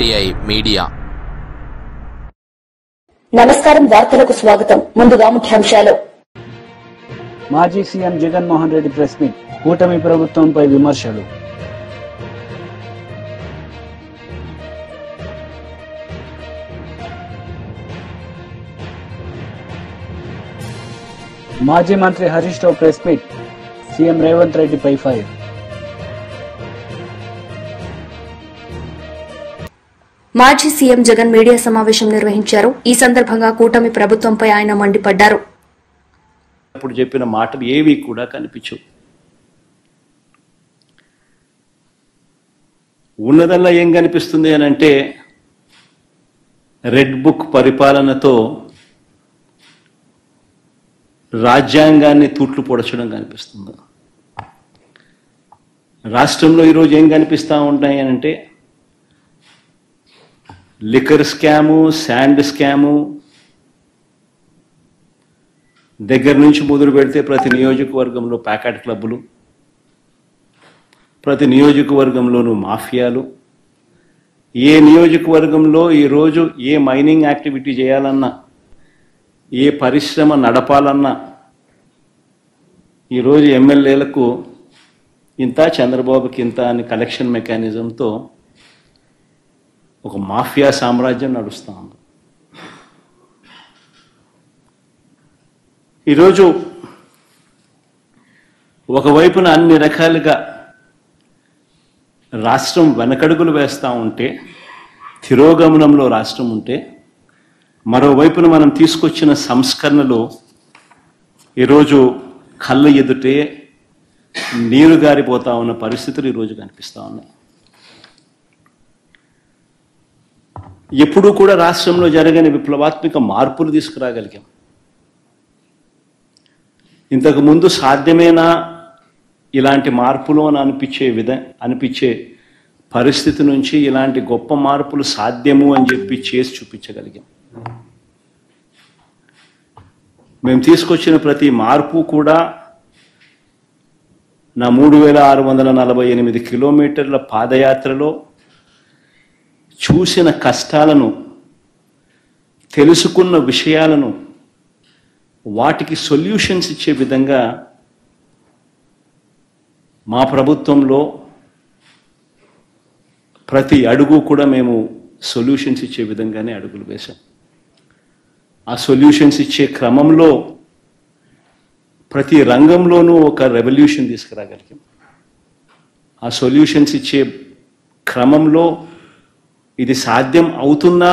RTI media. నమస్కారం, వార్తలకు స్వాగతం. ముందుగా ముఖ్యాంశాలు. మాజీ CM Jaganmohan Reddy press meet, కూటమి ప్రభుత్వంపై విమర్శలు. మాజీ మంత్రి Harish Rao press meet, CM Revanth రెడ్డిపై ఫైర్. మాజీ సీఎం జగన్ మీడియా సమావేశం నిర్వహించారు. ఈ సందర్భంగా కూటమి ప్రభుత్వంపై ఆయన మండిపడ్డారు. ఇప్పుడు చెప్పిన మాటలు ఏవి కూడా కనిపించవు. ఉన్నదల్లా ఏం కనిపిస్తుంది అని అంటే రెడ్ బుక్ పరిపాలనతో రాజ్యాంగాన్ని తూట్లు పొడచడం కనిపిస్తుంది. రాష్ట్రంలో ఈరోజు ఏం కనిపిస్తూ ఉంటాయి అని అంటే లిక్కర్ స్కాము, శాండ్ స్కాము దగ్గర నుంచి మొదలు పెడితే ప్రతి నియోజకవర్గంలో ప్యాకెట్ క్లబ్బులు, ప్రతి నియోజకవర్గంలోనూ మాఫియాలు. ఏ నియోజకవర్గంలో ఈరోజు ఏ మైనింగ్ యాక్టివిటీ చేయాలన్నా, ఏ పరిశ్రమ నడపాలన్నా ఈరోజు ఎమ్మెల్యేలకు ఇంత, చంద్రబాబుకి ఇంత అని కలెక్షన్ మెకానిజంతో ఒక మాఫియా సామ్రాజ్యం నడుస్తూ ఉంది. ఈరోజు ఒకవైపున అన్ని రకాలుగా రాష్ట్రం వెనకడుగులు వేస్తూ ఉంటే, తిరోగమనంలో రాష్ట్రం ఉంటే, మరోవైపున మనం తీసుకొచ్చిన సంస్కరణలు ఈరోజు కళ్ళ ఎదుటే నీరు గారిపోతా ఉన్న పరిస్థితులు ఈరోజు కనిపిస్తూ ఉన్నాయి. ఎప్పుడూ కూడా రాష్ట్రంలో జరగని విప్లవాత్మక మార్పులు తీసుకురాగలిగాం. ఇంతకు ముందు సాధ్యమేనా ఇలాంటి మార్పులు అని అనిపించే పరిస్థితి నుంచి ఇలాంటి గొప్ప మార్పులు సాధ్యము అని చెప్పి చేసి చూపించగలిగాం. మేము తీసుకొచ్చిన ప్రతి మార్పు కూడా నా 3648 కిలోమీటర్ల పాదయాత్రలో చూసిన కష్టాలను, తెలుసుకున్న విషయాలను, వాటికి సొల్యూషన్స్ ఇచ్చే విధంగా మా ప్రభుత్వంలో ప్రతి అడుగు కూడా మేము సొల్యూషన్స్ ఇచ్చే విధంగానే అడుగులు వేశాం. ఆ సొల్యూషన్స్ ఇచ్చే క్రమంలో ప్రతి రంగంలోనూ ఒక రెవల్యూషన్ తీసుకురాగలిగాం. ఆ సొల్యూషన్స్ ఇచ్చే క్రమంలో ఇది సాధ్యం అవుతుందా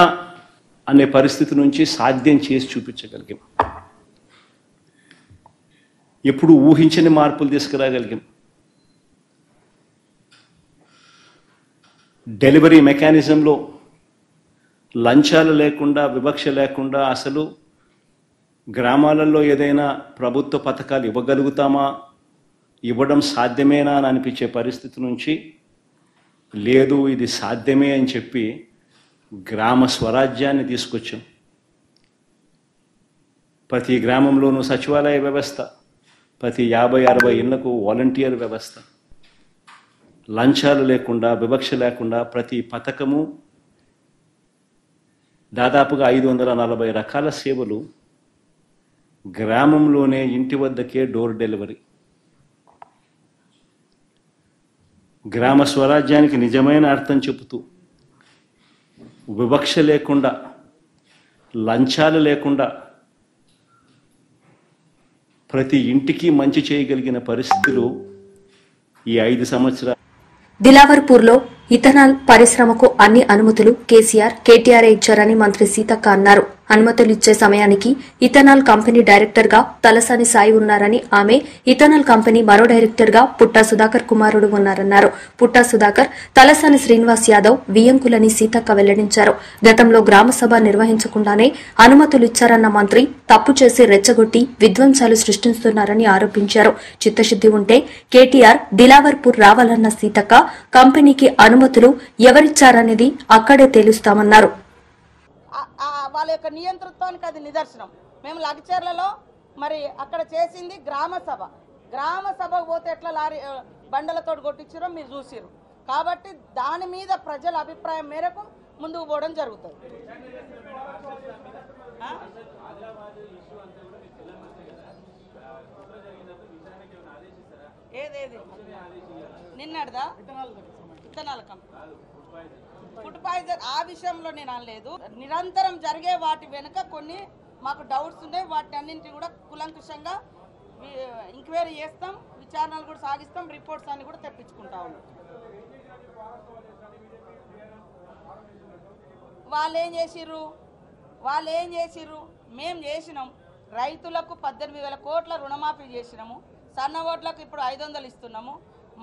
అనే పరిస్థితి నుంచి సాధ్యం చేసి చూపించగలిగాం. ఎప్పుడు ఊహించని మార్పులు తీసుకురాగలిగాం. డెలివరీ మెకానిజంలో లంచాలు లేకుండా, వివక్ష లేకుండా అసలు గ్రామాలలో ఏదైనా ప్రభుత్వ పథకాలు ఇవ్వగలుగుతామా, ఇవ్వడం సాధ్యమేనా అని అనిపించే పరిస్థితి నుంచి లేదు, ఇది సాధ్యమే అని చెప్పి గ్రామ స్వరాజ్యాన్ని తీసుకొచ్చాం. ప్రతి గ్రామంలోనూ సచివాలయ వ్యవస్థ, ప్రతి 50-60 ఇళ్లకు వాలంటీర్ వ్యవస్థ, లంచాలు లేకుండా, వివక్ష లేకుండా ప్రతి పథకము, దాదాపుగా 540 రకాల సేవలు గ్రామంలోనే ఇంటి వద్దకే డోర్ డెలివరీ. గ్రామ స్వరాజ్యానికి నిజమైన అర్థం చెబుతూ, వివక్ష లేకుండా, లంచాలు లేకుండా ప్రతి ఇంటికి మంచి చేయగలిగిన పరిస్థితులు ఈ 5 సంవత్సరాలు. దిలావర్పూర్లో ఇథనాల్ పరిశ్రమకు అన్ని అనుమతులు కేటీఆర్ ఇచ్చారని మంత్రి సీతక్క అన్నారు. అనుమతులు ఇచ్చే సమయానికి ఇథనాల్ కంపెనీ డైరెక్టర్ గా తలసాని సాయి ఉన్నారని, ఆమె ఇథనాల్ కంపెనీ మరో డైరెక్టర్ గా పుట్టా సుధాకర్ కుమారుడు ఉన్నారన్నారు. పుట్టా సుధాకర్, తలసాని శ్రీనివాస్ యాదవ్ వియంకులని సీతక్క వెల్లడించారు. గతంలో గ్రామసభ నిర్వహించకుండానే అనుమతులు ఇచ్చారన్న మంత్రి తప్పు చేసి రెచ్చగొట్టి విధ్వంసాలు సృష్టిస్తున్నారని ఆరోపించారు. చిత్తశుద్ది ఉంటే కేటీఆర్ దిలావర్పూర్ రావాలన్న సీతక్క, కంపెనీకి అనుమతులు ఎవరిచ్చారనేది అక్కడే తేలుస్తామన్నారు. వాళ్ళ యొక్క నియంతృత్వానికి అది నిదర్శనం. మేము లగచర్లలో మరి అక్కడ చేసింది గ్రామ సభకు పోతే ఎట్లా లారీ బండలతో కొట్టించారో మీరు చూసిరు. కాబట్టి దాని మీద ప్రజల అభిప్రాయం మేరకు ముందుకు పోవడం జరుగుతుంది. ఏదేది నిన్నటిదా విత్తనాల కంపెనీ ఫుడ్ పాయిజన్ ఆ విషయంలో నేను అనలేదు. నిరంతరం జరిగే వాటి వెనుక కొన్ని మాకు డౌట్స్ ఉన్నాయి. వాటి అన్నింటినీ కూడా కులంకుషంగా ఎంక్వైరీ చేస్తాం, విచారణలు కూడా సాగిస్తాం, రిపోర్ట్స్ అన్ని కూడా తెప్పించుకుంటా ఉన్నాం. వాళ్ళు ఏం చేసిర్రు మేము చేసినాం. రైతులకు 18,000 కోట్ల రుణమాఫీ చేసినాము. సన్న ఓట్లకు ఇప్పుడు 500 ఇస్తున్నాము.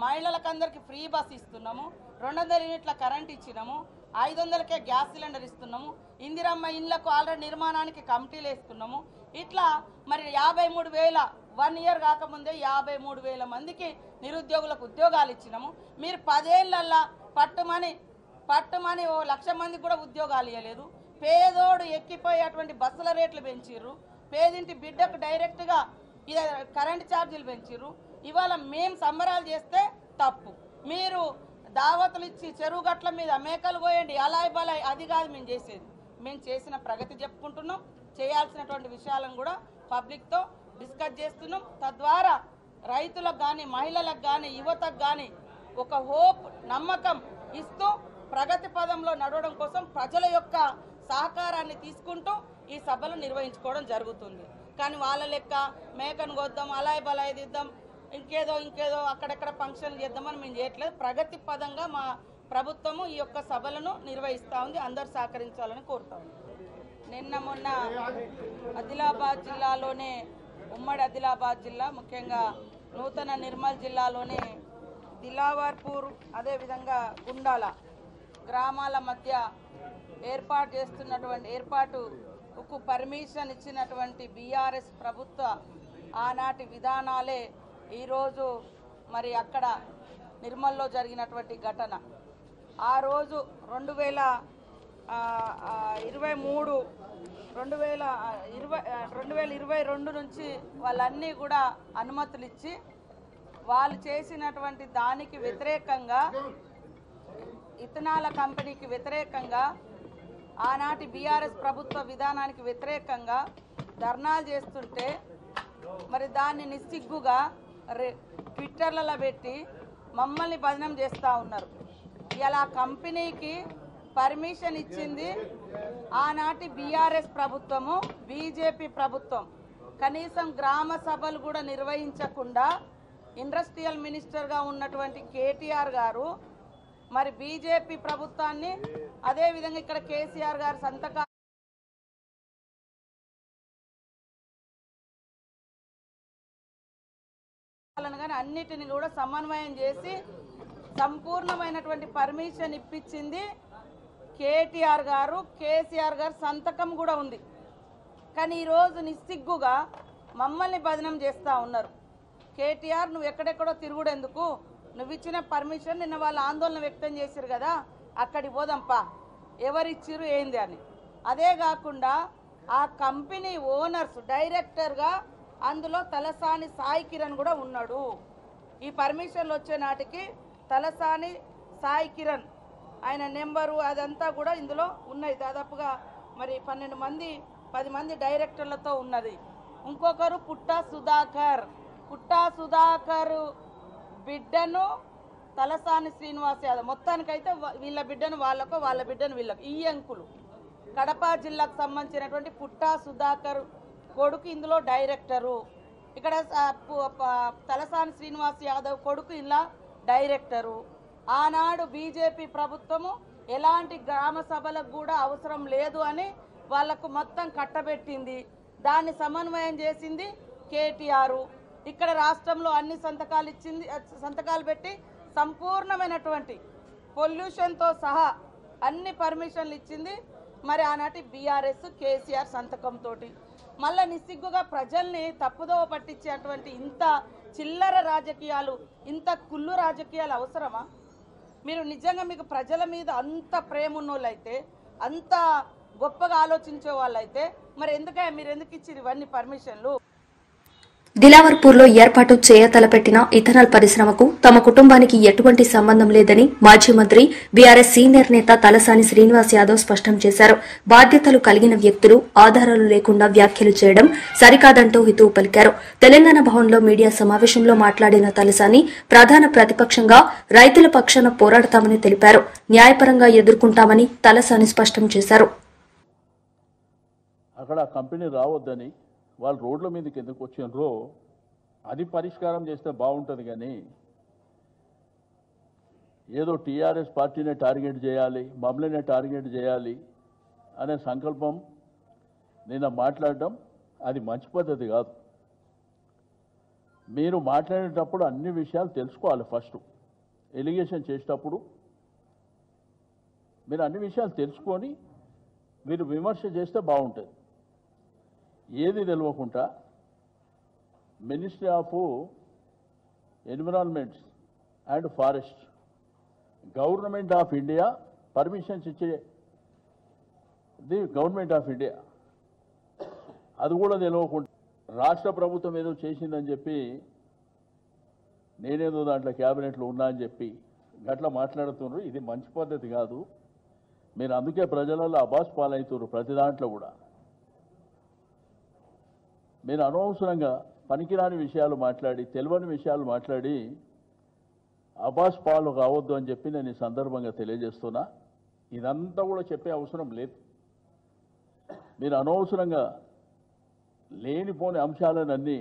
మహిళలకు అందరికీ ఫ్రీ బస్ ఇస్తున్నాము. 200 యూనిట్ల కరెంట్ ఇచ్చినాము. 500కే గ్యాస్ సిలిండర్ ఇస్తున్నాము. ఇందిరమ్మ ఇళ్లకు ఆల్రెడీ నిర్మాణానికి కమిటీలు వేసుకున్నాము. ఇట్లా మరి 53,000 1 ఇయర్ కాకముందే 53,000 మందికి నిరుద్యోగులకు ఉద్యోగాలు ఇచ్చినాము. మీరు 10 ఏళ్లల్లా పట్టుమని 1,00,000 మందికి కూడా ఉద్యోగాలు ఇవ్వలేదు. పేదోడు ఎక్కిపోయేటువంటి బస్సుల రేట్లు పెంచిర్రు. పేదింటి బిడ్డకు డైరెక్ట్గా కరెంట్ ఛార్జీలు పెంచిర్రు. ఇవాళ మేము సంబరాలు చేస్తే తప్పు. మీరు దావతులు ఇచ్చి చెరువు గట్ల మీద మేకలు పోయండి, అలాయ్ బలాయ్, అది కాదు మేము చేసేది. మేము చేసిన ప్రగతి చెప్పుకుంటున్నాం. చేయాల్సినటువంటి విషయాలను కూడా పబ్లిక్తో డిస్కస్ చేస్తున్నాం. తద్వారా రైతులకు కానీ, మహిళలకు కానీ, యువతకు కానీ ఒక హోప్, నమ్మకం ఇస్తూ ప్రగతి పదంలో నడవడం కోసం ప్రజల యొక్క సహకారాన్ని తీసుకుంటూ ఈ సభలు నిర్వహించుకోవడం జరుగుతుంది. కానీ వాళ్ళ లెక్క మేకను కొద్దాం, అలాయ్ బలాయ్ దిద్దాం, ఇంకేదో అక్కడెక్కడ ఫంక్షన్లు చేద్దామని మేము చేయట్లేదు. ప్రగతి పదంగా మా ప్రభుత్వము ఈ యొక్క సభలను నిర్వహిస్తూ ఉంది. అందరూ సహకరించాలని కోరుతా ఉంది. నిన్న మొన్న ఆదిలాబాద్ జిల్లాలోనే, ఉమ్మడి ఆదిలాబాద్ జిల్లా, ముఖ్యంగా నూతన నిర్మల్ జిల్లాలోనే దిలావర్పూర్, అదేవిధంగా గుండాల గ్రామాల మధ్య ఏర్పాటుకు పర్మిషన్ ఇచ్చినటువంటి బీఆర్ఎస్ ప్రభుత్వ ఆనాటి విధానాలే ఈరోజు మరి అక్కడ నిర్మల్లో జరిగినటువంటి ఘటన. ఆ రోజు 2022 నుంచి వాళ్ళన్నీ కూడా అనుమతులు ఇచ్చి వాళ్ళు చేసినటువంటి దానికి వ్యతిరేకంగా, ఇథనాల కంపెనీకి వ్యతిరేకంగా, ఆనాటి బీఆర్ఎస్ ప్రభుత్వ విధానానికి వ్యతిరేకంగా ధర్నాలు చేస్తుంటే మరి దాన్ని నిస్సిగ్గుగా ట్విట్టర్లలో పెట్టి మమ్మల్ని బదనం చేస్తూ ఉన్నారు. ఇలా కంపెనీకి పర్మిషన్ ఇచ్చింది ఆనాటి బీఆర్ఎస్ ప్రభుత్వము, బీజేపీ ప్రభుత్వం. కనీసం గ్రామ సభలు కూడా నిర్వహించకుండా ఇండస్ట్రియల్ మినిస్టర్గా ఉన్నటువంటి కేటీఆర్ గారు మరి బీజేపీ ప్రభుత్వాన్ని, అదేవిధంగా ఇక్కడ కేసీఆర్ గారు సంతకాలు కానీ అన్నిటిని కూడా సమన్వయం చేసి సంపూర్ణమైనటువంటి పర్మిషన్ ఇప్పించింది కేటీఆర్ గారు. కేసీఆర్ గారు సంతకం కూడా ఉంది. కానీ ఈరోజు నిస్సిగ్గుగా మమ్మల్ని బదనం చేస్తూ ఉన్నారు. కేటీఆర్, నువ్వు ఎక్కడెక్కడో తిరుగుడెందుకు, నువ్వు ఇచ్చిన పర్మిషన్ నిన్న వాళ్ళు ఆందోళన వ్యక్తం చేశారు కదా, అక్కడికి పోదాంపా, ఎవరిచ్చిరు ఏంది అని. అదే కాకుండా ఆ కంపెనీ ఓనర్స్ డైరెక్టర్గా అందులో తలసాని సాయి కిరణ్ కూడా ఉన్నాడు. ఈ పర్మిషన్లు వచ్చే నాటికి తలసాని సాయి కిరణ్ ఆయన నెంబరు అదంతా కూడా ఇందులో ఉన్నాయి. దాదాపుగా మరి 10 మంది డైరెక్టర్లతో ఉన్నది. ఇంకొకరు పుట్టా సుధాకర్ బిడ్డను తలసాని శ్రీనివాస్ యాదవ్, మొత్తానికైతే వీళ్ళ బిడ్డను వాళ్ళకు, వాళ్ళ బిడ్డను వీళ్ళకు, ఈ అంకులు కడప జిల్లాకు సంబంధించినటువంటి పుట్టా సుధాకర్ కొడుకు ఇందులో డైరెక్టరు. ఇక్కడ తలసాని శ్రీనివాస్ యాదవ్ కొడుకు ఇలా డైరెక్టరు. ఆనాడు బీజేపీ ప్రభుత్వము ఎలాంటి గ్రామ సభలకు కూడా అవసరం లేదు అని వాళ్లకు మొత్తం కట్టబెట్టింది. దాన్ని సమన్వయం చేసింది కేటీఆర్. ఇక్కడ రాష్ట్రంలో అన్ని సంతకాలు పెట్టి సంపూర్ణమైనటువంటి పొల్యూషన్తో సహా అన్ని పర్మిషన్లు ఇచ్చింది మరి ఆనాటి బీఆర్ఎస్ కేసీఆర్ సంతకంతో. మళ్ళా నిస్సిగ్గుగా ప్రజల్ని తప్పుదోవ పట్టించేటువంటి ఇంత చిల్లర రాజకీయాలు, ఇంత కుళ్ళు రాజకీయాలు అవసరమా? మీరు నిజంగా మీకు ప్రజల మీద అంత ప్రేమ ఉన్నోళ్ళైతే, అంత గొప్పగా ఆలోచించే వాళ్ళైతే మరి మీరు ఎందుకు ఇచ్చారు ఇవన్నీ పర్మిషన్లు? దిలావర్పూర్లో ఏర్పాటు చేయతలపెట్టిన ఇథనాల్ పరిశ్రమకు తమ కుటుంబానికి ఎటువంటి సంబంధం లేదని మాజీ మంత్రి బీఆర్ఎస్ సీనియర్ నేత తలసాని శ్రీనివాస్ యాదవ్ స్పష్టం చేశారు. బాధ్యతలు కలిగిన వ్యక్తులు ఆధారాలు లేకుండా వ్యాఖ్యలు చేయడం సరికాదంటూ హితవు పలికారు. తెలంగాణ భవన్లో మీడియా సమావేశంలో మాట్లాడిన తలసాని ప్రధాన ప్రతిపక్షంగా రైతుల పక్షాన పోరాడతామని తెలిపారు. న్యాయపరంగా ఎదుర్కొంటామని తలసాని స్పష్టం చేశారు. అక్కడ కంపెనీ రావద్దని వాళ్ళు రోడ్ల మీదకి ఎందుకు వచ్చినారో అది పరిష్కారం చేస్తే బాగుంటుంది. కానీ ఏదో టీఆర్ఎస్ పార్టీనే టార్గెట్ చేయాలి, మమ్మల్నే టార్గెట్ చేయాలి అనే సంకల్పం నిన్న మాట్లాడటం అది మంచి పద్ధతి కాదు. మీరు మాట్లాడేటప్పుడు అన్ని విషయాలు తెలుసుకోవాలి. ఫస్ట్ ఎలిగేషన్ చేసేటప్పుడు మీరు అన్ని విషయాలు తెలుసుకొని మీరు విమర్శ చేస్తే బాగుంటుంది. ఏది తెలియకుండా ministry of environments and forest government of India permissions ఇచ్చేది గవర్నమెంట్ ఆఫ్ ఇండియా, అది కూడా తెలియకుండా రాష్ట్ర ప్రభుత్వం ఏదో చేసిందని చెప్పి నేనేదో దాంట్లో క్యాబినెట్లో ఉన్నా అని చెప్పి గట్లా మాట్లాడుతున్నారు. ఇది మంచి పద్ధతి కాదు. మీరు అందుకే ప్రజలలో అబాస్ పాలవుతున్నారు. ప్రతి దాంట్లో కూడా మీరు అనవసరంగా పనికిరాని విషయాలు మాట్లాడి తెలియని విషయాలు మాట్లాడి అబాస్ పాలు కావద్దు అని చెప్పి నేను ఈ సందర్భంగా తెలియజేస్తున్నా. ఇదంతా కూడా చెప్పే అవసరం లేదు. మీరు అనవసరంగా లేనిపోని అంశాలనన్నీ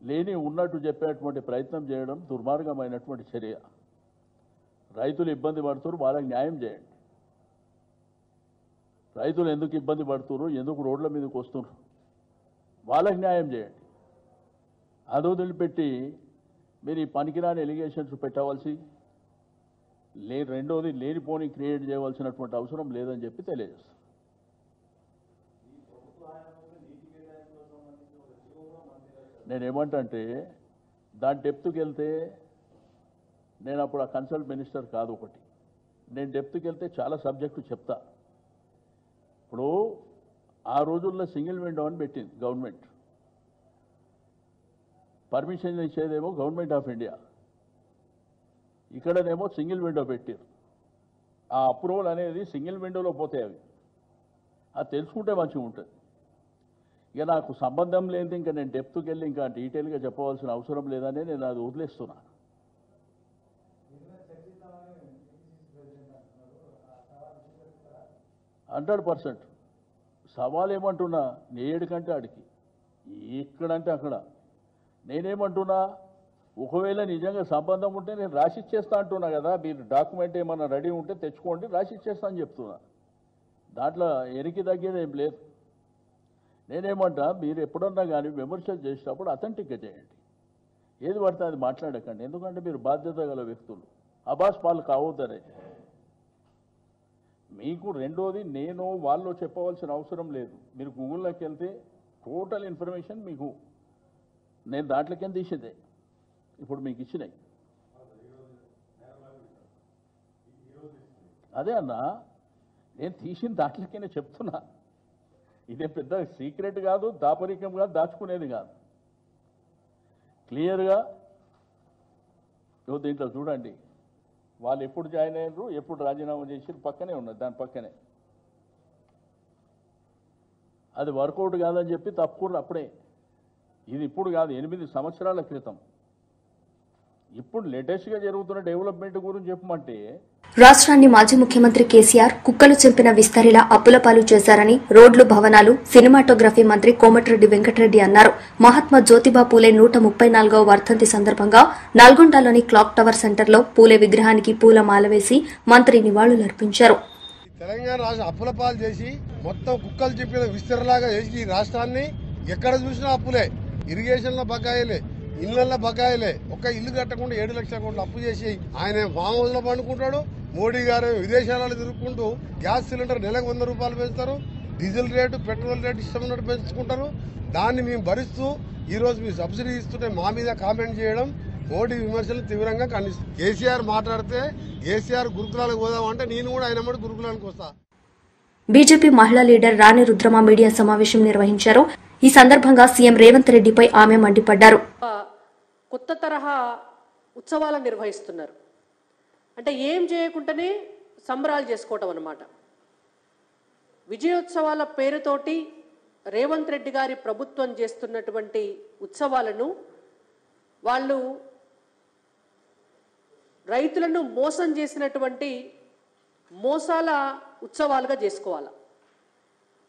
లేని ఉన్నట్టు చెప్పేటువంటి ప్రయత్నం చేయడం దుర్మార్గమైనటువంటి చర్య. రైతులు ఇబ్బంది పడుతున్నారు, వాళ్ళకి న్యాయం చేయండి. రైతులు ఎందుకు ఇబ్బంది పడుతున్నారు, ఎందుకు రోడ్ల మీదకి వస్తున్నారు, వాళ్ళకి న్యాయం చేయండి. అది వదిలిపెట్టి మీరు ఈ పనికిరాని ఎలిగేషన్స్ పెట్టవలసి రెండోది లేనిపోని క్రియేట్ చేయవలసినటువంటి అవసరం లేదని చెప్పి తెలియజేస్తాను. నేనేమంటే దాని డెప్త్కి వెళ్తే నేను అప్పుడు ఆ కన్సల్ట్ మినిస్టర్ కాదు. ఒకటి నేను డెప్త్కి వెళ్తే చాలా సబ్జెక్టు చెప్తా. ఇప్పుడు ఆ రోజుల్లో సింగిల్ విండో అని పెట్టింది గవర్నమెంట్. పర్మిషన్ ఇచ్చేదేమో గవర్నమెంట్ ఆఫ్ ఇండియా, ఇక్కడనేమో సింగిల్ విండో పెట్టారు. ఆ అప్రూవల్ అనేది సింగిల్ విండోలో పోతాయి. అవి అది తెలుసుకుంటే మంచిగా ఉంటుంది. ఇక నాకు సంబంధం లేదు, ఇంకా నేను డెప్త్కి వెళ్ళి ఇంకా డీటెయిల్గా చెప్పవలసిన అవసరం లేదని నేను అది వదిలేస్తున్నా. %100 సవాల్ ఏమంటున్నా, నేడు కంటే ఆడికి ఎక్కడంటే అక్కడ. నేనేమంటున్నా, ఒకవేళ నిజంగా సంబంధం ఉంటే నేను రాసిచ్చేస్తా అంటున్నా కదా. మీరు డాక్యుమెంట్ ఏమన్నా రెడీ ఉంటే తెచ్చుకోండి, రాసిచ్చేస్తా అని చెప్తున్నా. దాంట్లో ఎనికి తగ్గేది ఏం లేదు. నేనేమంటా, మీరు ఎప్పుడన్నా కానీ విమర్శలు చేసేటప్పుడు అథెంటిక్గా చేయండి. ఏది పడితే అది మాట్లాడకండి. ఎందుకంటే మీరు బాధ్యత గల వ్యక్తులు. అబాస్ పాలు కావద్దనే మీకు. రెండోది, నేను వాళ్ళు చెప్పవలసిన అవసరం లేదు. మీరు గూగుల్లోకి వెళ్తే టోటల్ ఇన్ఫర్మేషన్ మీకు నేను దాంట్లోకి తీసేదే ఇప్పుడు మీకు ఇచ్చినాయి. అదే అన్నా, నేను తీసిన దాంట్లోకే చెప్తున్నా. ఇదే పెద్ద సీక్రెట్ కాదు, దాపరికం కాదు, దాచుకునేది కాదు. క్లియర్గా దీంట్లో చూడండి. వాళ్ళు ఎప్పుడు జాయిన్ అయ్యారు, ఎప్పుడు రాజీనామా చేసి పక్కనే ఉన్నది. దాని పక్కనే అది వర్కౌట్ కాదని చెప్పి తప్పుకున్నారు అప్పుడే. ఇది ఇప్పుడు కాదు, 8 సంవత్సరాల క్రితం. ఇప్పుడు లేటెస్ట్గా జరుగుతున్న డెవలప్మెంట్ గురించి చెప్పమంటే, రాష్ట్రాన్ని మాజీ ముఖ్యమంత్రి కేసీఆర్ కుక్కలు చింపిన విస్తరిలా అప్పులపాలు చేశారని రోడ్లు, భవనాలు, సినిమాటోగ్రఫీ మంత్రి కోమటిరెడ్డి వెంకటరెడ్డి అన్నారు. మహాత్మా జ్యోతిబా పూలే 134వ వర్ధంతి సందర్భంగా నల్గొండలోని క్లాక్ టవర్ సెంటర్లో పూలే విగ్రహానికి పూలమాల వేసి మంత్రి నివాళులర్పించారు. తెలంగాణ రాష్ట్రం అప్పులపాలు చేసి మొత్తం కుక్కలు చింపిన విస్తరిలాగా చేసి ఈ రాష్ట్రాన్ని ఎక్కడ చూసినా అప్పులే, ఇరిగేషన్లో బకాయిలే, ఇళ్లలో బకాయిలే. ఒక్క ఇల్లు కట్టకుండా 7 లక్షల కోట్లు అప్పు చేసి ఆయన ఫామ్ హౌస్ లో పండుకుంటాడు. మోడీ గారు విదేశాలలో తిరుగుకుంటూ గ్యాస్ సిలిండర్ నెలకు 100 రూపాయలు పెంచుతారు. డీజిల్ రేటు, పెట్రోల్ రేటు ఇష్టం ఉన్నట్టు పెంచుకుంటారు. దాన్ని మేము భరిస్తూ ఈ రోజు మీ సబ్సిడీ ఇస్తుంటే మా మీద కామెంట్ చేయడం, మోడీ విమర్శలు తీవ్రంగా ఖండిస్తుంది. కేసీఆర్ మాట్లాడితే కేసీఆర్ గురుకులాలకు పోదామంటే నేను కూడా ఆయన గురుకులానికి వస్తా. బీజేపీ మహిళా లీడర్ రాణి రుద్రమ మీడియా సమావేశం నిర్వహించారు. ఈ సందర్భంగా సీఎం రేవంత్ రెడ్డిపై ఆమె మండిపడ్డారు. కొత్త తరహా ఉత్సవాలను నిర్వహిస్తున్నారు. అంటే ఏం చేయకుండానే సంబరాలు చేసుకోవటం అన్నమాట. విజయోత్సవాల పేరుతోటి రేవంత్ రెడ్డి గారి ప్రభుత్వం చేస్తున్నటువంటి ఉత్సవాలను వాళ్ళు రైతులను మోసం చేసినటువంటి మోసాల ఉత్సవాలుగా చేసుకోవాలి.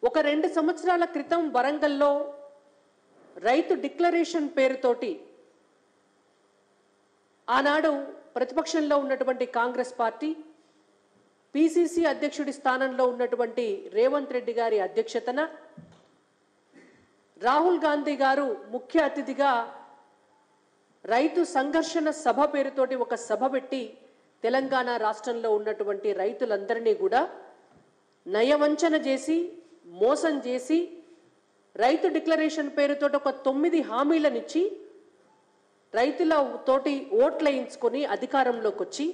ఒక 2 సంవత్సరాల క్రితం వరంగల్లో రైతు డిక్లరేషన్ పేరుతోటి ఆనాడు ప్రతిపక్షంలో ఉన్నటువంటి కాంగ్రెస్ పార్టీ, పిసిసి అధ్యక్షుడి స్థానంలో ఉన్నటువంటి రేవంత్ రెడ్డి గారి అధ్యక్షతన రాహుల్ గాంధీ గారు ముఖ్య అతిథిగా రైతు సంఘర్షణ సభ పేరుతోటి ఒక సభ పెట్టి తెలంగాణ రాష్ట్రంలో ఉన్నటువంటి రైతులందరినీ కూడా నయవంచన చేసి మోసం చేసి రైతు డిక్లరేషన్ పేరుతోటి ఒక 9 హామీలనిచ్చి రైతుల తోటి ఓట్లేయించుకొని అధికారంలోకి వచ్చి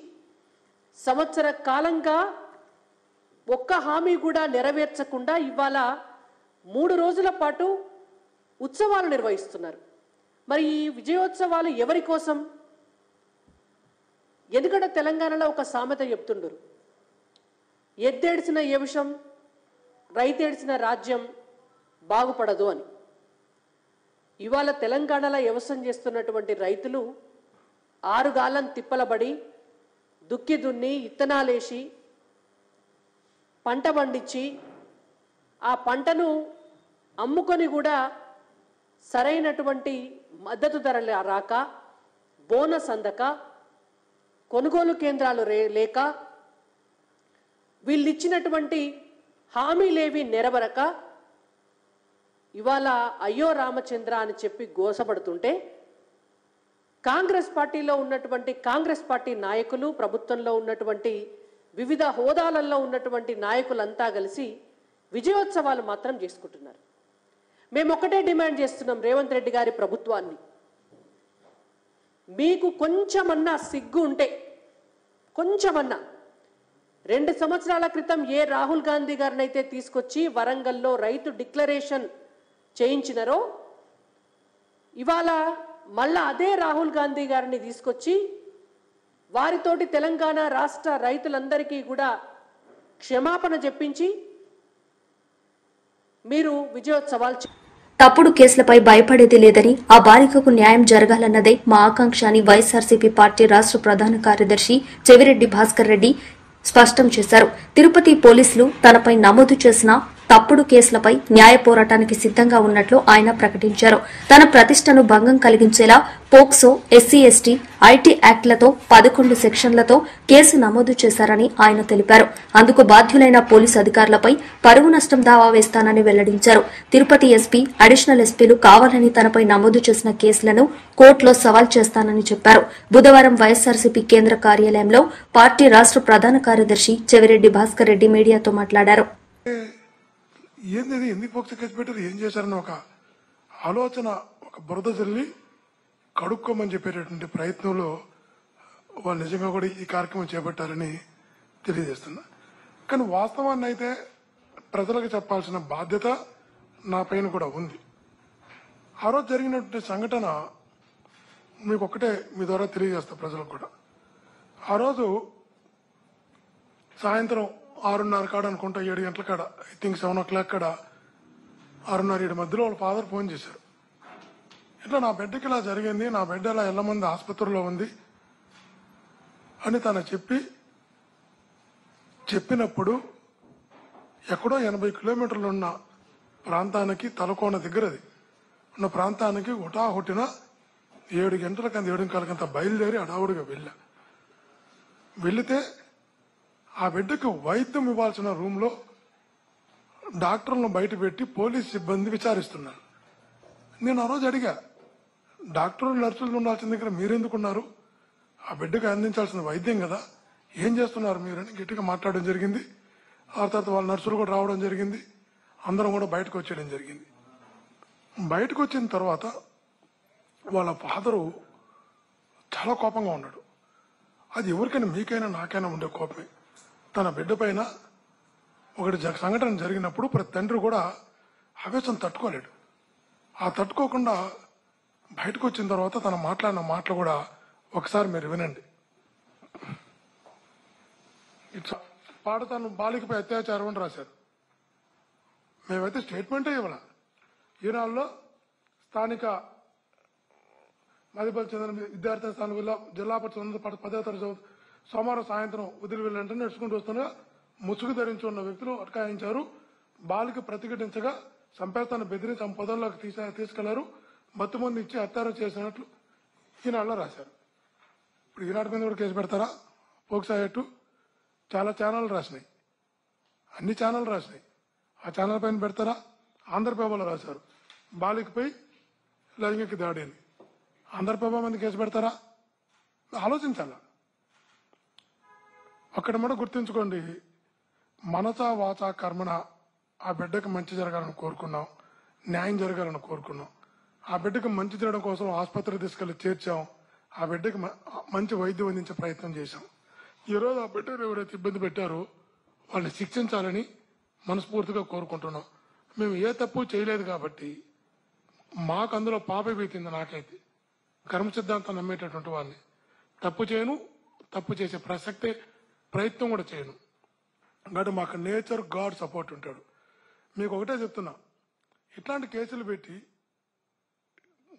సంవత్సర కాలంగా ఒక్క హామీ కూడా నెరవేర్చకుండా ఇవాళ 3 రోజుల పాటు ఉత్సవాలు నిర్వహిస్తున్నారు. మరి ఈ విజయోత్సవాలు ఎవరి కోసం? ఎందుకంటే తెలంగాణలో ఒక సామెత చెప్తుండరు, ఎద్దేడ్చిన యవిషం రైతేడ్చిన రాజ్యం బాగుపడదు అని. ఇవాళ తెలంగాణలో వ్యవసాయం చేస్తున్నటువంటి రైతులు 6 గాలం తిప్పలబడి దుక్కి దున్ని ఇత్తనాలేసి పంట పండించి ఆ పంటను అమ్ముకొని కూడా సరైనటువంటి మద్దతు ధరలు రాక, బోనస్ అందక, కొనుగోలు కేంద్రాలు లేక, వీళ్ళు ఇచ్చినటువంటి హామీలేవి నెరవేరక ఇవాళ అయ్యో రామచంద్ర అని చెప్పి గోసపడుతుంటే కాంగ్రెస్ పార్టీలో ఉన్నటువంటి కాంగ్రెస్ పార్టీ నాయకులు, ప్రభుత్వంలో ఉన్నటువంటి వివిధ హోదాలలో ఉన్నటువంటి నాయకులంతా కలిసి విజయోత్సవాలు మాత్రం చేసుకుంటున్నారు. మేము ఒకటే డిమాండ్ చేస్తున్నాం రేవంత్ రెడ్డి గారి ప్రభుత్వాన్ని, మీకు కొంచెమన్నా సిగ్గు ఉంటే, కొంచెమన్నా 2 సంవత్సరాల క్రితం ఏ రాహుల్ గాంధీ గారిని అయితే తీసుకొచ్చి వరంగల్లో రైతు డిక్లరేషన్ చేయించినారో ఇవాళ మళ్ళా అదే రాహుల్ గాంధీ గారిని తీసుకొచ్చి వారితోటి తెలంగాణ రాష్ట్ర రైతులందరికీ కూడా క్షమాపణ చెప్పించి మీరు విజయోత్సవాలు. తప్పుడు కేసులపై భయపడేది లేదని, ఆ బాలికకు న్యాయం జరగాలన్నదే మా ఆకాంక్ష అని వైఎస్ఆర్సీపీ పార్టీ రాష్ట్ర ప్రధాన కార్యదర్శి చెవిరెడ్డి భాస్కర్ రెడ్డి స్పష్టం చేశారు. తిరుపతి పోలీసులు తనపై నమోదు చేసిన తప్పుడు కేసులపై న్యాయ పోరాటానికి సిద్దంగా ఉన్నట్లు ఆయన ప్రకటించారు. తన ప్రతిష్టను భంగం కలిగించేలా పోక్సో, ఎస్సీ ఎస్టీ, ఐటీ యాక్ట్లతో 11 సెక్షన్లతో కేసు నమోదు చేశారని ఆయన తెలిపారు. అందుకు బాధ్యులైన పోలీసు అధికారులపై పరువు నష్టం దావా వేస్తానని వెల్లడించారు. తిరుపతి ఎస్పీ, అడిషనల్ ఎస్పీలు కావాలని తనపై నమోదు చేసిన కేసులను కోర్టులో సవాల్ చేస్తానని చెప్పారు. బుధవారం వైఎస్ఆర్సీపీ కేంద్ర కార్యాలయంలో పార్టీ రాష్ట్ర ప్రధాన కార్యదర్శి చెవిరెడ్డి భాస్కర్ రెడ్డి మీడియాతో మాట్లాడారు. ఏంది ఎందుకు పోక్సో కేసు పెట్టారు, ఏం చేశారని ఒక ఆలోచన, ఒక బురద జల్లి కడుక్కోమని చెప్పేటటువంటి ప్రయత్నంలో వాళ్ళు నిజంగా కూడా ఈ కార్యక్రమం చేపట్టారని తెలియజేస్తున్నా. కానీ వాస్తవాన్ని అయితే ప్రజలకు చెప్పాల్సిన బాధ్యత నా పైన కూడా ఉంది. ఆ రోజు జరిగినటువంటి సంఘటన మీకు ఒక్కటే మీ ద్వారా తెలియజేస్తా ప్రజలకు కూడా. ఆ రోజు సాయంత్రం 6:30 కాడ అనుకుంటా, 7 గంటల కాడ, ఐ థింక్ 7 o'clock కాడ, 6:30-7 మధ్యలో వాళ్ళ ఫాదర్ ఫోన్ చేశారు. ఇట్లా నా బిడ్డకి ఇలా జరిగింది, నా బిడ్డ ఇలా ఎల్లమంది ఆసుపత్రిలో ఉంది అని తను చెప్పినప్పుడు ఎక్కడో 80 కిలోమీటర్లు ఉన్న ప్రాంతానికి, తలకోన దగ్గరది ఉన్న ప్రాంతానికి హుటాహుటిన 7 గంటలకంత 7:15 బయలుదేరి అడావుడిగా వెళితే ఆ బిడ్డకు వైద్యం ఇవ్వాల్సిన రూమ్ లో డాక్టర్లను బయట పెట్టి పోలీస్ సిబ్బంది విచారిస్తున్నారు. నేను ఆ రోజు అడిగా, డాక్టర్లు నర్సులు ఉండాల్సిన దగ్గర మీరెందుకున్నారు? ఆ బిడ్డకు అందించాల్సిన వైద్యం కదా, ఏం చేస్తున్నారు మీరని గట్టిగా మాట్లాడడం జరిగింది. ఆ తర్వాత వాళ్ళ నర్సులు కూడా రావడం జరిగింది. అందరం కూడా బయటకు వచ్చేయడం జరిగింది. బయటకు వచ్చిన తర్వాత వాళ్ళ ఫాదరు చాలా కోపంగా ఉన్నాడు. అది ఎవరికైనా, మీకైనా నాకైనా ఉండే కోపమే. తన బిడ్డ పైన ఒకటి సంఘటన జరిగినప్పుడు ప్రతి తండ్రి కూడా ఆవేశం తట్టుకోలేడు. ఆ తట్టుకోకుండా బయటకు వచ్చిన తర్వాత తను మాట్లాడిన మాటలు కూడా ఒకసారి మీరు వినండి. పాడతాను బాలికపై అత్యాచారం అని రాశారు. మేమైతే స్టేట్మెంటే ఇవ్వాల. ఈనాడులో స్థానిక మదిపల్లి చెందిన విద్యార్థి స్థానం జిల్లా పరిషత్ 10వ తరగతి సోమవారం సాయంత్రం వదిలి వెళ్లంటే నడుచుకుంటూ వస్తున్న ముసుగు ధరించి ఉన్న వ్యక్తులు అటకాయించారు. బాలిక ప్రతిఘటించగా సంపేస్తాన్ని బెదిరించి ఆమె పొదల్లోకి తీసుకెళ్లారు. మత్తుమంది ఇచ్చి అత్యాచారం చేసినట్లు ఈనాడులో రాశారు. ఇప్పుడు ఈనాడు మీద కూడా కేసు పెడతారా? పోక్సో యాక్ట్ చాలా ఛానల్ రాసినాయి, అన్ని ఛానల్ రాసినాయి. ఆ ఛానల్ పైన పెడతారా? ఆంధ్రప్రభలో రాశారు బాలికపై లైంగిక దాడి అని. ఆంధ్రప్రభ మంది కేసు పెడతారా? ఆలోచించాల. అక్కడ కూడా గుర్తుంచుకోండి, మనసా వాచా కర్మణ ఆ బిడ్డకు మంచి జరగాలని కోరుకున్నాం, న్యాయం జరగాలని కోరుకున్నాం. ఆ బిడ్డకు మంచి జరగడం కోసం ఆసుపత్రికి తీసుకెళ్లి చేర్చాం. ఆ బిడ్డకు మంచి వైద్యం అందించే ప్రయత్నం చేశాం. ఈరోజు ఆ బిడ్డను ఎవరైతే ఇబ్బంది పెట్టారో వాళ్ళని శిక్షించాలని మనస్ఫూర్తిగా కోరుకుంటున్నాం. మేము ఏ తప్పు చేయలేదు కాబట్టి మాకు అందులో పాప బీతింది. నాకైతే కర్మ సిద్ధాంతం నమ్మేటటువంటి వాళ్ళని తప్పు చేయను, తప్పు చేసే ప్రయత్నం కూడా చేయను. కాబట్టి మాకు నేచర్ గాడ్ సపోర్ట్ ఉంటాడు. మీకు ఒకటే చెప్తున్నా, ఇట్లాంటి కేసులు పెట్టి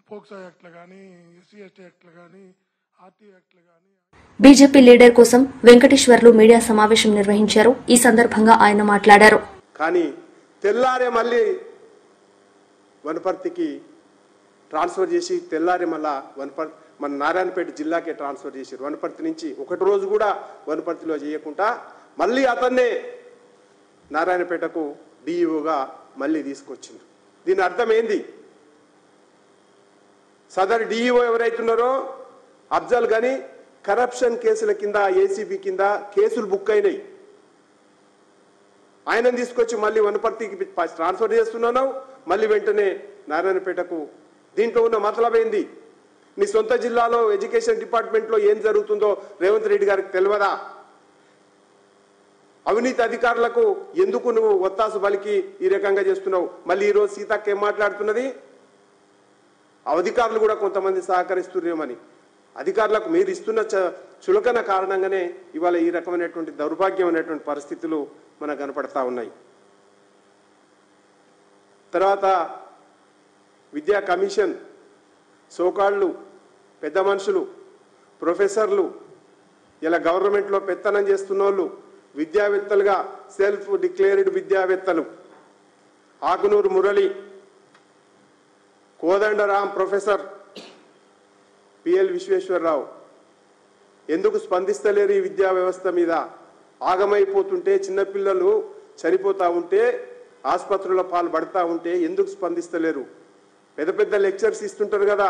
పోక్సో యాక్ట్లు కానీ, ఎస్సీ ఎస్టీ యాక్ట్లు కానీ, ఆర్టీ యాక్ట్లు కానీ. బీజేపీ లీడర్ కోసం వెంకటేశ్వర్లు మీడియా సమావేశం నిర్వహించారు. ఈ సందర్భంగా ఆయన మాట్లాడారు. కానీ తెల్లారే మళ్ళీ వనపర్తికి ట్రాన్స్ఫర్ చేసి తెల్లారే మళ్ళా మన నారాయణపేట జిల్లాకే ట్రాన్స్ఫర్ చేశారు. వనపర్తి నుంచి ఒకటి రోజు కూడా వనపర్తిలో చేయకుండా మళ్ళీ అతన్నే నారాయణపేటకు డిఈఓగా మళ్ళీ తీసుకొచ్చింది. దీని అర్థం ఏంది? సదరు డిఈఓ ఎవరైతున్నారో అఫ్జల్ గని కరప్షన్ కేసుల కింద ఏసీబీ కింద కేసులు బుక్ అయినాయి. ఆయనను తీసుకొచ్చి మళ్ళీ వనపర్తికి ట్రాన్స్ఫర్ చేస్తున్నాను, మళ్ళీ వెంటనే నారాయణపేటకు. దీంట్లో ఉన్న మతలబ్ ఏంది? నీ సొంత జిల్లాలో ఎడ్యుకేషన్ డిపార్ట్మెంట్లో ఏం జరుగుతుందో రేవంత్ రెడ్డి గారికి తెలియదా? అవినీతి అధికారులకు ఎందుకు నువ్వు ఒత్తాసు బలికి ఈ రకంగా చేస్తున్నావు? మళ్ళీ ఈరోజు సీతక్క ఏం మాట్లాడుతున్నది? అధికారులు కూడా కొంతమంది సహకరిస్తున్నామని. అధికారులకు మీరు ఇస్తున్న చులకన కారణంగానే ఇవాళ ఈ రకమైనటువంటి దౌర్భాగ్యమైనటువంటి పరిస్థితులు మనకు కనపడతా ఉన్నాయి. తర్వాత విద్యా కమిషన్ సోకాళ్ళు పెద్ద మనుషులు, ప్రొఫెసర్లు, ఇలా గవర్నమెంట్లో పెత్తనం చేస్తున్న వాళ్ళు విద్యావేత్తలుగా సెల్ఫ్ డిక్లేర్డ్ విద్యావేత్తలు ఆకునూరు మురళి, కోదండరాం ప్రొఫెసర్, పిఎల్ విశ్వేశ్వరరావు ఎందుకు స్పందిస్తలేరు? ఈ విద్యా వ్యవస్థ మీద ఆగమైపోతుంటే, చిన్నపిల్లలు చనిపోతూ ఉంటే, ఆసుపత్రుల పాలు పడతా ఉంటే ఎందుకు స్పందిస్తలేరు? పెద్ద పెద్ద లెక్చర్స్ ఇస్తుంటారు కదా,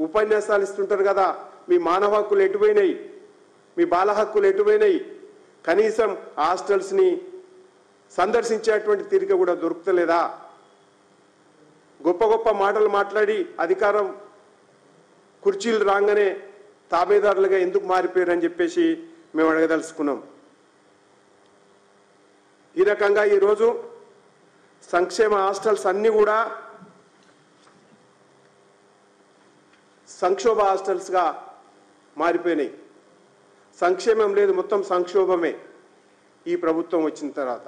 ఉపన్యాసాలు ఇస్తుంటారు కదా, మీ మానవ హక్కులు ఎటుపోయినాయి? మీ బాల హక్కులు ఎటుపోయినాయి? కనీసం హాస్టల్స్ని సందర్శించేటువంటి తీరిక కూడా దొరుకుతలేదా? గొప్ప గొప్ప మాటలు మాట్లాడి అధికారం కుర్చీలు రాగానే తాబేదారులుగా ఎందుకు మారిపోయారని చెప్పేసి మేము అడగదలుచుకున్నాం. ఈ రకంగా ఈరోజు సంక్షేమ హాస్టల్స్ అన్నీ కూడా సంక్షోభ హాస్టల్స్గా మారిపోయినాయి. సంక్షేమం లేదు, మొత్తం సంక్షోభమే ఈ ప్రభుత్వం వచ్చిన తర్వాత.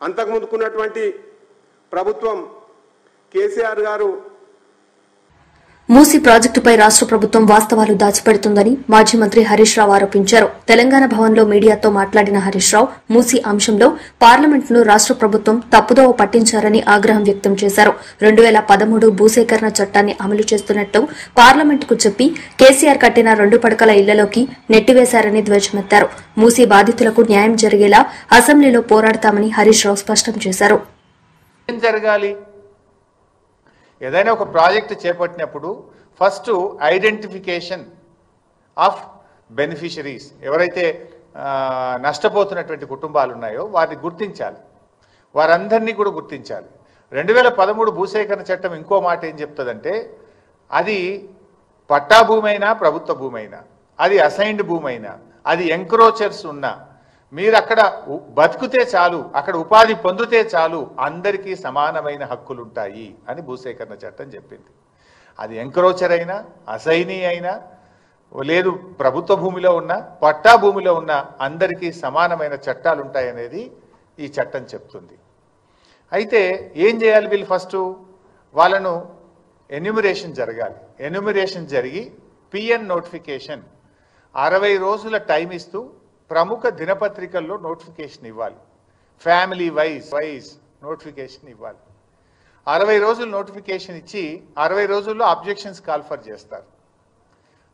అంతకుముందుకున్నటువంటి ప్రభుత్వం కేసీఆర్ గారు మూసీ ప్రాజెక్టుపై రాష్ట్ర ప్రభుత్వం వాస్తవాలు దాచిపెడుతుందని మాజీ మంత్రి హరీష్ రావు ఆరోపించారు. తెలంగాణ భవన్లో మీడియాతో మాట్లాడిన హరీష్ రావు మూసీ అంశంలో పార్లమెంట్ను రాష్ట్ర ప్రభుత్వం తప్పుదోవ పట్టించారని ఆగ్రహం వ్యక్తం చేశారు. 2013 భూసేకరణ చట్టాన్ని అమలు చేస్తున్నట్లు పార్లమెంటుకు చెప్పి కేసీఆర్ కట్టిన 2 పడకల ఇళ్లలోకి నెట్టివేశారని ధ్వజమెత్తారు. మూసీ బాధితులకు న్యాయం జరిగేలా అసెంబ్లీలో పోరాడతామని హరీష్ రావు స్పష్టం చేశారు. ఏదైనా ఒక ప్రాజెక్ట్ చేపట్టినప్పుడు ఫస్ట్ ఐడెంటిఫికేషన్ ఆఫ్ బెనిఫిషరీస్, ఎవరైతే నష్టపోతున్నటువంటి కుటుంబాలు ఉన్నాయో వారిని గుర్తించాలి, వారందరినీ కూడా గుర్తించాలి. 2013 భూసేకరణ చట్టం ఇంకో మాట ఏం చెప్తుందంటే, అది పట్టా భూమి అయినా ప్రభుత్వ భూమి అయినా, అది అసైన్డ్ భూమి అయినా, అది ఎంక్రోచర్స్ ఉన్నా మీరు అక్కడ బతికితే చాలు, అక్కడ ఉపాధి పొందితే చాలు, అందరికీ సమానమైన హక్కులుంటాయి అని భూసేకరణ చట్టం చెప్పింది. అది ఎంక్రోచర్ అయినా, అసైనీ అయినా, లేదు ప్రభుత్వ భూమిలో ఉన్న, పట్టా భూమిలో ఉన్న అందరికీ సమానమైన చట్టాలు ఉంటాయనేది ఈ చట్టం చెప్తుంది. అయితే ఏం చేయాలి వీళ్ళు? ఫస్ట్ వాళ్ళను ఎన్యూమరేషన్ జరగాలి. ఎన్యూమరేషన్ జరిగి పిఎన్ నోటిఫికేషన్ 60 రోజుల టైం ఇస్తూ ప్రముఖ దినపత్రికల్లో నోటిఫికేషన్ ఇవ్వాలి. ఫ్యామిలీ వైజ్ నోటిఫికేషన్ ఇవ్వాలి. 60 రోజులు నోటిఫికేషన్ ఇచ్చి 60 రోజుల్లో అబ్జెక్షన్స్ కాల్ఫర్ చేస్తారు.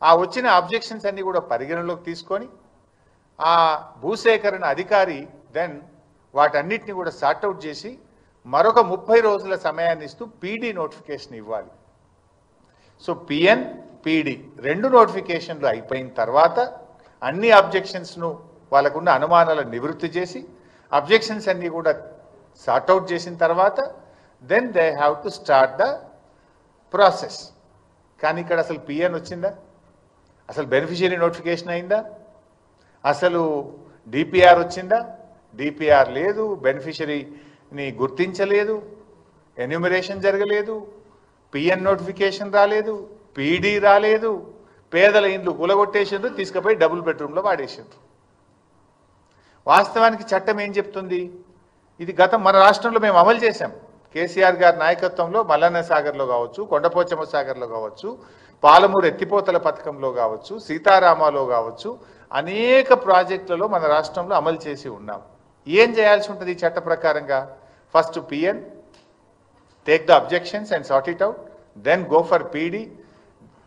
ఆ వచ్చిన అబ్జెక్షన్స్ అన్ని కూడా పరిగణలోకి తీసుకొని ఆ భూసేకరణ అధికారి దెన్ వాటన్నిటిని కూడా సార్ట్అవుట్ చేసి మరొక 30 రోజుల సమయాన్ని ఇస్తూ పీడీ నోటిఫికేషన్ ఇవ్వాలి. సో పిఎన్, పీడీ 2 నోటిఫికేషన్లు అయిపోయిన తర్వాత అన్ని అబ్జెక్షన్స్ను వాళ్ళకున్న అనుమానాలను నివృత్తి చేసి అబ్జెక్షన్స్ అన్నీ కూడా సార్ట్అవుట్ చేసిన తర్వాత then they have to start the process. కానీ ఇక్కడ అసలు పిఎన్ వచ్చిందా? అసలు బెనిఫిషియరీ నోటిఫికేషన్ అయిందా? అసలు డిపిఆర్ వచ్చిందా? డిపిఆర్ లేదు, బెనిఫిషరీని గుర్తించలేదు, ఎన్యూమరేషన్ జరగలేదు, పిఎన్ నోటిఫికేషన్ రాలేదు, పీడీ రాలేదు, పేదల ఇండ్లు కూలగొట్టేసిండ్రు, తీసుకుపోయి డబుల్ బెడ్రూమ్లో వాడేసిండ్రు. వాస్తవానికి చట్టం ఏం చెప్తుంది? ఇది మన రాష్ట్రంలో మేము అమలు చేశాం. కేసీఆర్ గారి నాయకత్వంలో మల్లన్న సాగర్లో కావచ్చు, కొండపోచమ్మ సాగర్లో కావచ్చు, పాలమూరు ఎత్తిపోతల పథకంలో కావచ్చు, సీతారామాలో కావచ్చు, అనేక ప్రాజెక్టులలో మన రాష్ట్రంలో అమలు చేసి ఉన్నాం. ఏం చేయాల్సి ఉంటుంది ఈ చట్ట ప్రకారంగా? First PN, take the objections and sort it out, then go for PD,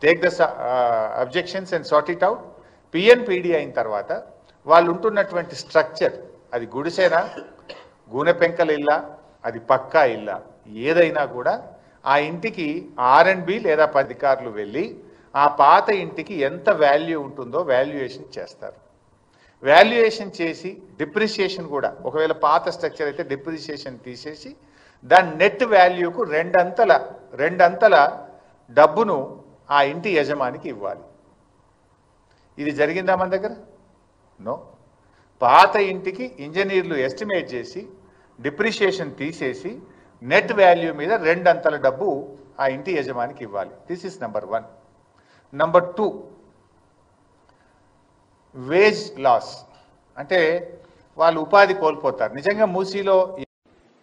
take the objections and sort it out. PN, PD అయిన తర్వాత వాళ్ళు ఉంటున్నటువంటి స్ట్రక్చర్, అది గుడిసెనా, గూనె పెంకల ఇల్లా, అది పక్కా ఇల్లా, ఏదైనా కూడా ఆ ఇంటికి R&B లేదా అధికారులు వెళ్ళి ఆ పాత ఇంటికి ఎంత వాల్యూ ఉంటుందో వాల్యుయేషన్ చేస్తారు. వాల్యుయేషన్ చేసి డిప్రిషియేషన్ కూడా, ఒకవేళ పాత స్ట్రక్చర్ అయితే డిప్రిషియేషన్ తీసేసి దాని నెట్ వాల్యూకు రెండంతల డబ్బును ఆ ఇంటి యజమానికి ఇవ్వాలి. ఇది జరిగిందా మన దగ్గర? నో. పాత ఇంటికి ఇంజనీర్లు ఎస్టిమేట్ చేసి డిప్రిషియేషన్ తీసేసి నెట్ వాల్యూ మీద రెండంతల డబ్బు ఆ ఇంటి యజమానికి ఇవ్వాలి. This is number 1. Number 2, wage loss, అంటే వాళ్ళు ఉపాధి కోల్పోతారు. నిజంగా మూసీలో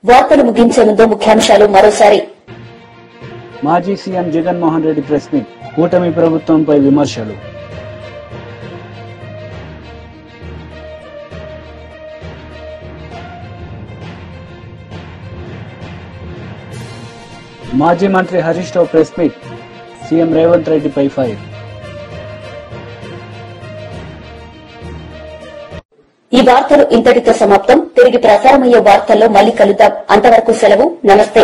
వార్తలు ముగించే ముందు ముఖ్యాంశాలు మరోసారి. మాజీ CM Jaganmohan Reddy press meet, కూటమి ప్రభుత్వంపై విమర్శలు. మాజీ మంత్రి Harish Rao press meet, CM Revanth రెడ్డిపై ఫైర్. ఈ వార్తలు ఇంతటితో సమాప్తం. తిరిగి ప్రసారమయ్యే వార్తల్లో మళ్ళీ కలుద్దాం. అంతవరకు సెలవు. నమస్తే.